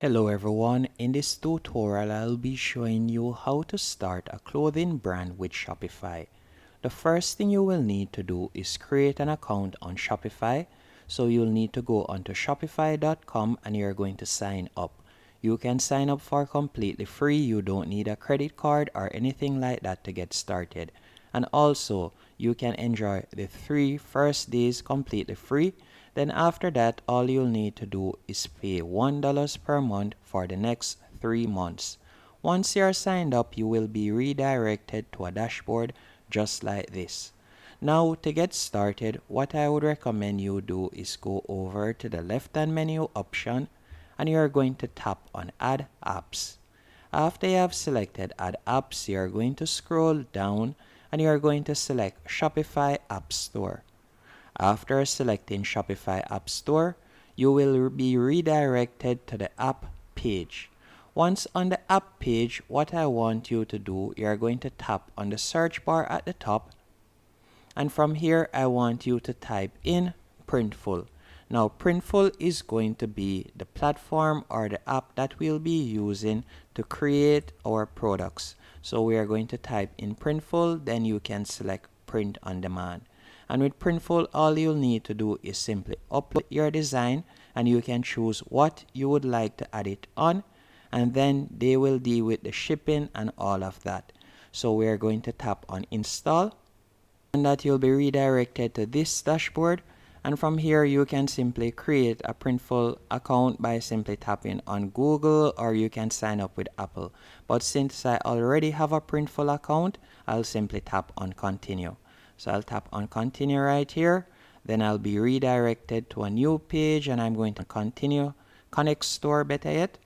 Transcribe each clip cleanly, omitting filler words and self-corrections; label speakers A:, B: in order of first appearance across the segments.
A: Hello everyone, in this tutorial I'll be showing you how to start a clothing brand with Shopify. The first thing you will need to do is create an account on Shopify. So you'll need to go onto shopify.com and you're going to sign up. You can sign up for completely free. You don't need a credit card or anything like that to get started. And also, you can enjoy the 3 first days completely free. Then after that, all you'll need to do is pay $1 per month for the next 3 months. Once you're signed up, you will be redirected to a dashboard just like this. Now to get started, what I would recommend you do is go over to the left hand menu option and you're going to tap on Add Apps. After you have selected Add Apps, you're going to scroll down and you're going to select Shopify App Store. After selecting Shopify App Store, you will be redirected to the app page. Once on the app page, what I want you to do, you're going to tap on the search bar at the top. And from here, I want you to type in Printful. Now, Printful is going to be the platform or the app that we'll be using to create our products. So we are going to type in Printful, then you can select Print on Demand. And with Printful, all you'll need to do is simply upload your design and you can choose what you would like to add it on. And then they will deal with the shipping and all of that. So we are going to tap on Install. And that you'll be redirected to this dashboard. And from here, you can simply create a Printful account by simply tapping on Google, or you can sign up with Apple. But since I already have a Printful account, I'll simply tap on Continue. So I'll tap on Continue right here. Then I'll be redirected to a new page and I'm going to continue. Connect store, better yet.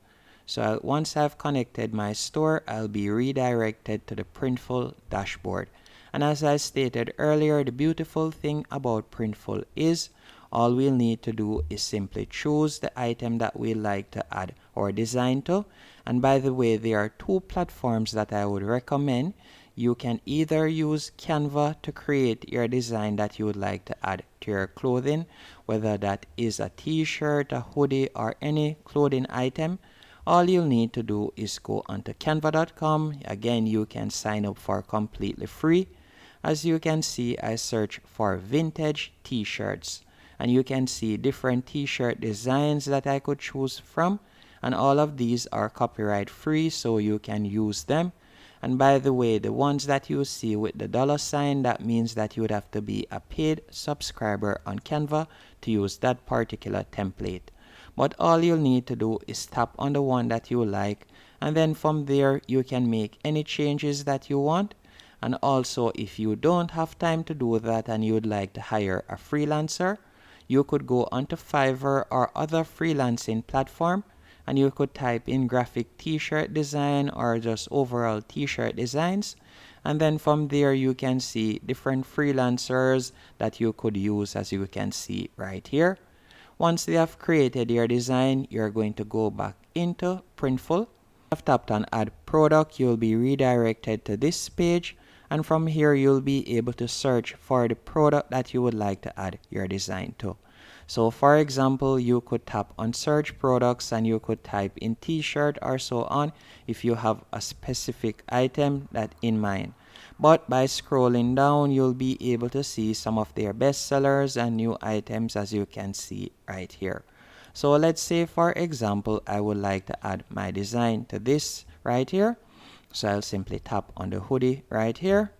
A: So once I've connected my store, I'll be redirected to the Printful dashboard. And as I stated earlier, the beautiful thing about Printful is all we'll need to do is simply choose the item that we like to add or design to. And by the way, there are 2 platforms that I would recommend. You can either use Canva to create your design that you would like to add to your clothing, whether that is a t-shirt, a hoodie, or any clothing item. All you'll need to do is go onto canva.com. Again, you can sign up for completely free. As you can see, I search for vintage t-shirts and you can see different t-shirt designs that I could choose from, and all of these are copyright free, so you can use them. And by the way, the ones that you see with the $sign, that means that you would have to be a paid subscriber on Canva to use that particular template. But all you'll need to do is tap on the one that you like, and then from there you can make any changes that you want. And also, if you don't have time to do that and you'd like to hire a freelancer, you could go onto Fiverr or other freelancing platform and you could type in graphic t-shirt design or just overall t-shirt designs. And then from there you can see different freelancers that you could use, as you can see right here. Once they have created your design, you're going to go back into Printful. I've tapped on Add Product, you'll be redirected to this page. And from here, you'll be able to search for the product that you would like to add your design to. So for example, you could tap on search products and you could type in t-shirt or so on if you have a specific item that in mind. But by scrolling down, you'll be able to see some of their best sellers and new items, as you can see right here. So let's say, for example, I would like to add my design to this right here. So I'll simply tap on the hoodie right here.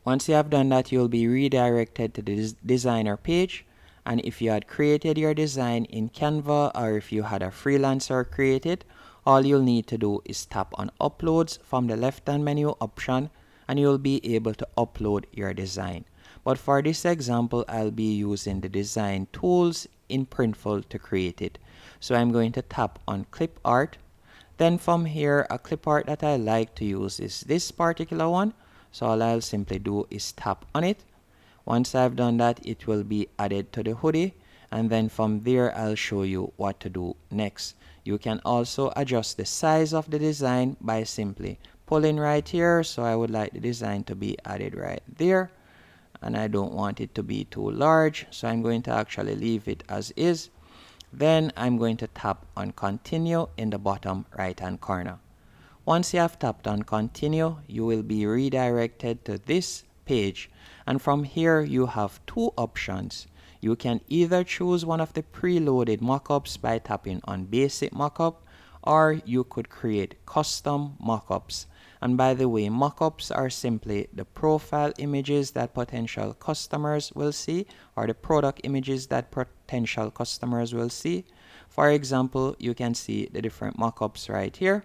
A: Once you have done that, you'll be redirected to the designer page. And if you had created your design in Canva or if you had a freelancer create it, all you'll need to do is tap on Uploads from the left-hand menu option and you'll be able to upload your design. But for this example, I'll be using the design tools in Printful to create it. So I'm going to tap on Clip Art. Then from here, a clip art that I like to use is this particular one. So all I'll simply do is tap on it. Once I've done that, it will be added to the hoodie. And then from there, I'll show you what to do next. You can also adjust the size of the design by simply pulling right here. So I would like the design to be added right there. And I don't want it to be too large. So I'm going to actually leave it as is. Then I'm going to tap on continue in the bottom right hand corner. Once you have tapped on continue, you will be redirected to this page, and from here you have two options. You can either choose one of the preloaded mockups by tapping on basic mockup, or you could create custom mockups. And by the way, mockups are simply the profile images that potential customers will see, or the product images that potential customers will see. For example, you can see the different mockups right here.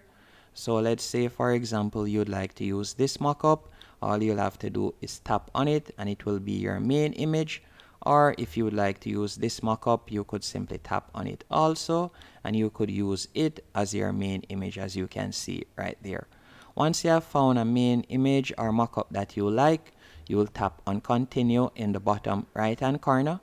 A: So let's say, for example, you'd like to use this mockup. All you'll have to do is tap on it and it will be your main image. Or if you would like to use this mockup, you could simply tap on it also, and you could use it as your main image, as you can see right there. Once you have found a main image or mockup that you like, you will tap on continue in the bottom right hand corner.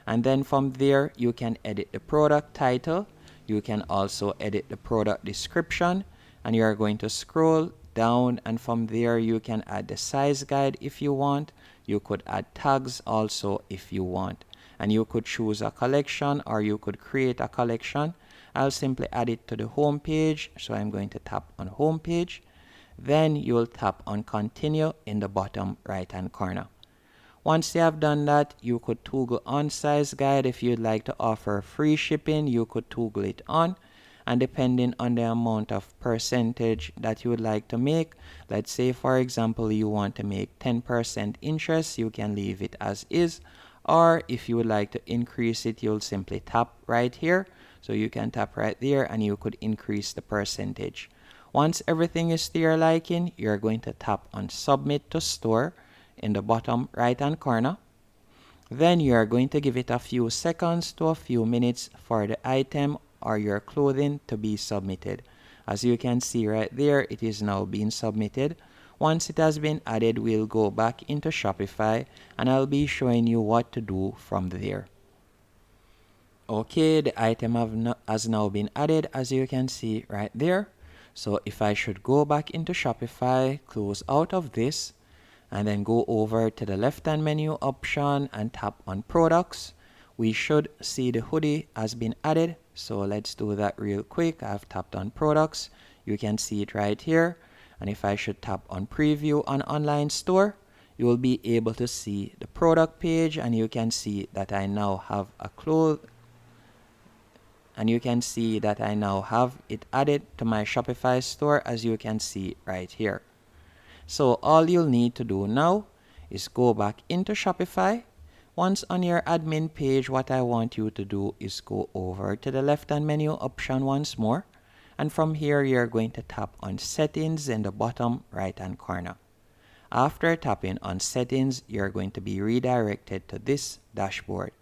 A: And then from there, you can edit the product title. You can also edit the product description, and you are going to scroll down, and from there you can add the size guide if you want. You could add tags also if you want, and you could choose a collection or you could create a collection. I'll simply add it to the home page, so I'm going to tap on home page. Then you will tap on continue in the bottom right hand corner. Once you have done that, you could toggle on size guide. If you'd like to offer free shipping, you could toggle it on, and depending on the amount of percentage that you would like to make, let's say for example you want to make 10% interest, you can leave it as is, or if you would like to increase it, you'll simply tap right here. So you can tap right there and you could increase the percentage. Once everything is to your liking, you're going to tap on submit to store in the bottom right hand corner. Then you are going to give it a few seconds to a few minutes for the item or your clothing to be submitted. As you can see right there, it is now being submitted. Once it has been added, we'll go back into Shopify and I'll be showing you what to do from there. Okay, the item has now been added, as you can see right there. So if I should go back into Shopify, close out of this, and then go over to the left hand menu option and tap on products, we should see the hoodie has been added. So let's do that real quick. I've tapped on products. You can see it right here. And if I should tap on preview on online store, you will be able to see the product page, and you can see that I now have a cloth, and you can see that I now have it added to my Shopify store, as you can see right here. So all you'll need to do now is go back into Shopify. Once on your admin page, what I want you to do is go over to the left hand menu option once more, and from here you're going to tap on settings in the bottom right hand corner. After tapping on settings, you're going to be redirected to this dashboard,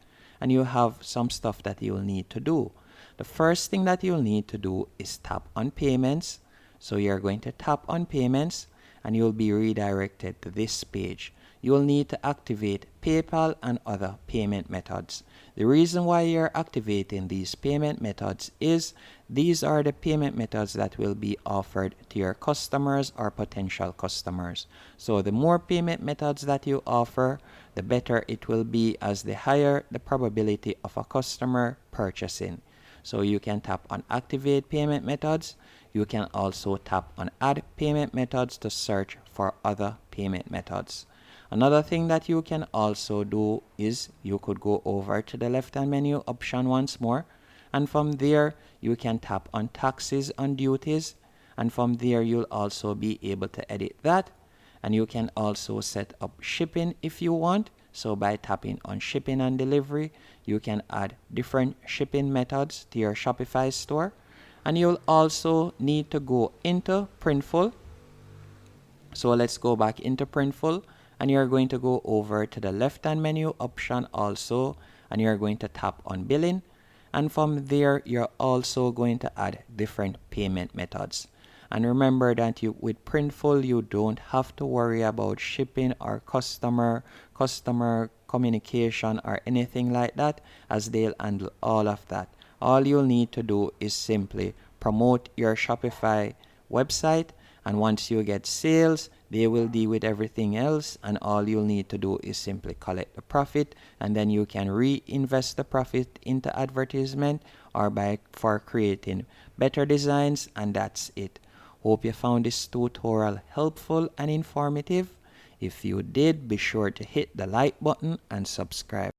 A: and you have some stuff that you'll need to do. The first thing that you'll need to do is tap on payments. So you're going to tap on payments and you'll be redirected to this page. You'll need to activate PayPal and other payment methods. The reason why you're activating these payment methods is these are the payment methods that will be offered to your customers or potential customers. So the more payment methods that you offer, the better it will be, as the higher the probability of a customer purchasing. So you can tap on activate payment methods. You can also tap on add payment methods to search for other payment methods. Another thing that you can also do is you could go over to the left hand menu option once more, and from there you can tap on taxes and duties, and from there you'll also be able to edit that, and you can also set up shipping if you want. So by tapping on shipping and delivery, you can add different shipping methods to your Shopify store. And you'll also need to go into Printful. So let's go back into Printful, and you're going to go over to the left hand menu option also, and you're going to tap on billing, and from there you're also going to add different payment methods. And remember that with Printful you don't have to worry about shipping or customer communication or anything like that, as they'll handle all of that. All you'll need to do is simply promote your Shopify website, and once you get sales, They will deal with everything else, and all you'll need to do is simply collect the profit, and then you can reinvest the profit into advertisement or for creating better designs, and that's it. Hope you found this tutorial helpful and informative. If you did, be sure to hit the like button and subscribe.